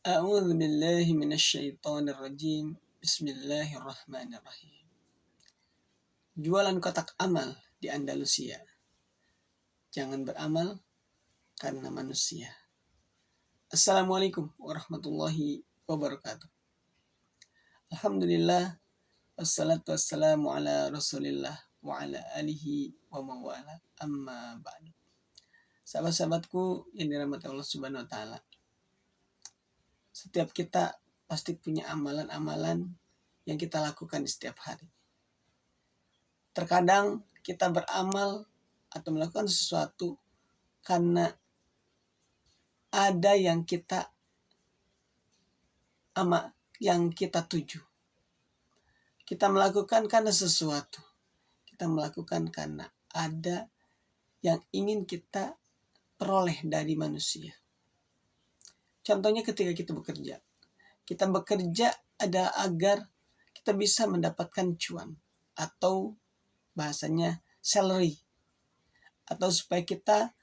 A'udzu billahi minasyaitonir rajim. Bismillahirrahmanirrahim. Jualan kotak amal di Andalusia. Jangan beramal karena manusia. Assalamualaikum warahmatullahi wabarakatuh. Alhamdulillah, wassalatu wassalamu ala rasulillah wa ala alihi wa mawala, amma ba'du. Sahabat-sahabatku yang dirahmati Allah Subhanahu wa taala. Setiap kita pasti punya amalan-amalan yang kita lakukan di setiap hari. Terkadang kita beramal atau melakukan sesuatu karena ada yang kita tuju. Kita melakukan karena sesuatu. Kita melakukan karena ada yang ingin kita peroleh dari manusia. Contohnya ketika kita bekerja. Kita bekerja ada agar kita bisa mendapatkan cuan atau bahasanya salary, atau supaya kita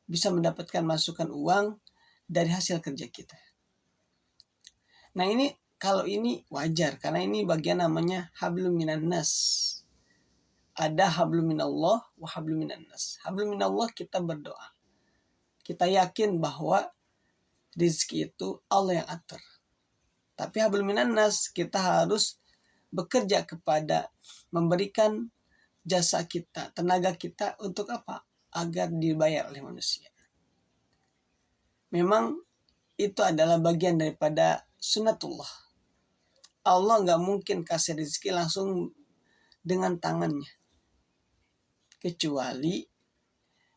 bisa mendapatkan masukan uang dari hasil kerja kita. Nah ini kalau ini wajar karena ini bagian namanya hablum minan nas. Ada hablum minallah wa hablum minan nas. Hablum minallah kita berdoa. Kita yakin bahwa rezeki itu Allah yang atur. Tapi hablum minan nas kita harus bekerja kepada memberikan jasa kita, tenaga kita untuk apa? Agar dibayar oleh manusia. Memang itu adalah bagian daripada sunnatullah. Allah nggak mungkin kasih rezeki langsung dengan tangannya. Kecuali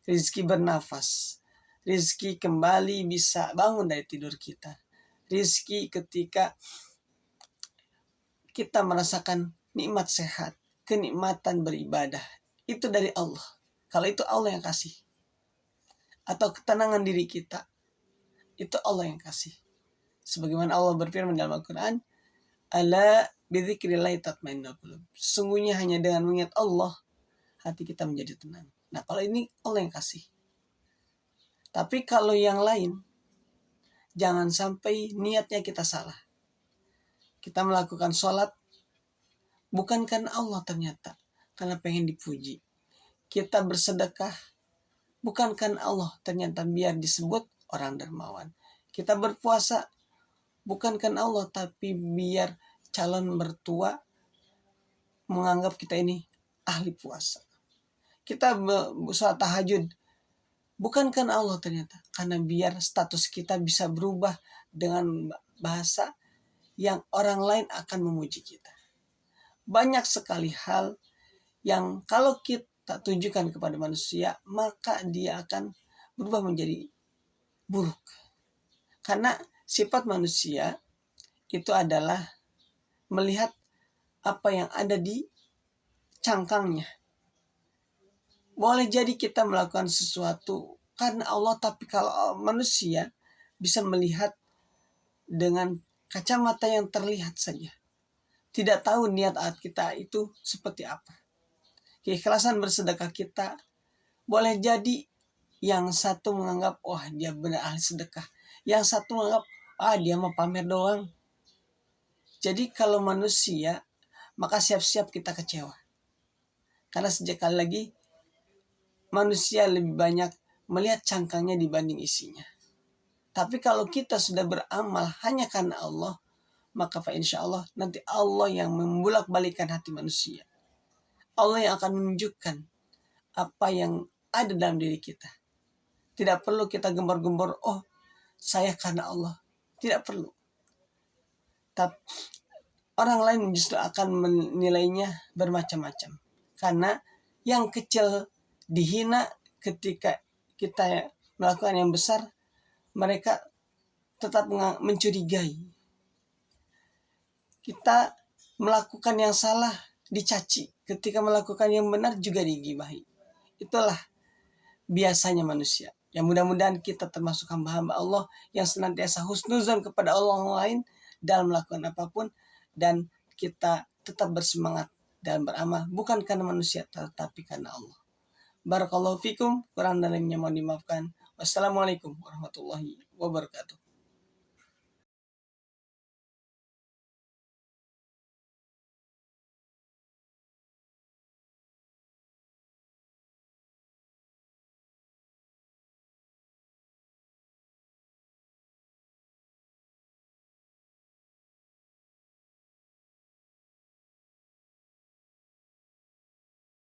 rezeki bernafas. Rezeki kembali bisa bangun dari tidur kita. Rezeki ketika kita merasakan nikmat sehat, kenikmatan beribadah. Itu dari Allah. Kalau itu Allah yang kasih. Atau ketenangan diri kita. Itu Allah yang kasih. Sebagaimana Allah berfirman dalam Al-Quran. Ala bidzikrillahi tatmainnul qulub. Sesungguhnya hanya dengan mengingat Allah, hati kita menjadi tenang. Nah kalau ini Allah yang kasih. Tapi kalau yang lain, jangan sampai niatnya kita salah. Kita melakukan sholat, bukan karena Allah ternyata. Karena pengen dipuji. Kita bersedekah, bukan karena Allah ternyata biar disebut orang dermawan. Kita berpuasa, bukan karena Allah tapi biar calon mertua menganggap kita ini ahli puasa. Kita sholat tahajud, bukan karena Allah ternyata. Karena biar status kita bisa berubah dengan bahasa yang orang lain akan memuji kita. Banyak sekali hal yang kalau kita tunjukkan kepada manusia, maka dia akan berubah menjadi buruk. Karena sifat manusia itu adalah melihat apa yang ada di cangkangnya. Boleh jadi kita melakukan sesuatu karena Allah, tapi kalau manusia bisa melihat dengan kacamata yang terlihat saja. Tidak tahu niat kita itu seperti apa. Keikhlasan bersedekah kita boleh jadi yang satu menganggap wah dia benar ahli sedekah. Yang satu menganggap dia mah pamer doang. Jadi kalau manusia maka siap-siap kita kecewa. Karena sejak kali lagi manusia lebih banyak melihat cangkangnya dibanding isinya. Tapi kalau kita sudah beramal hanya karena Allah, maka insya Allah nanti Allah yang membulak-balikan hati manusia. Allah yang akan menunjukkan apa yang ada dalam diri kita. Tidak perlu kita gembor-gembor, oh saya karena Allah. Tidak perlu. Tapi orang lain justru akan menilainya bermacam-macam. Karena yang kecil dihina ketika kita melakukan yang besar, mereka tetap mencurigai. Kita melakukan yang salah dicaci, ketika melakukan yang benar juga digibahi. Itulah biasanya manusia. Yang mudah-mudahan kita termasuk hamba-hamba Allah yang senantiasa husnuzon kepada Allah lain dalam melakukan apapun, dan kita tetap bersemangat dalam beramal bukan karena manusia tetapi karena Allah. Barakallahu fikum, kurang dan lebihnya mohon dimaafkan. Wassalamualaikum warahmatullahi wabarakatuh.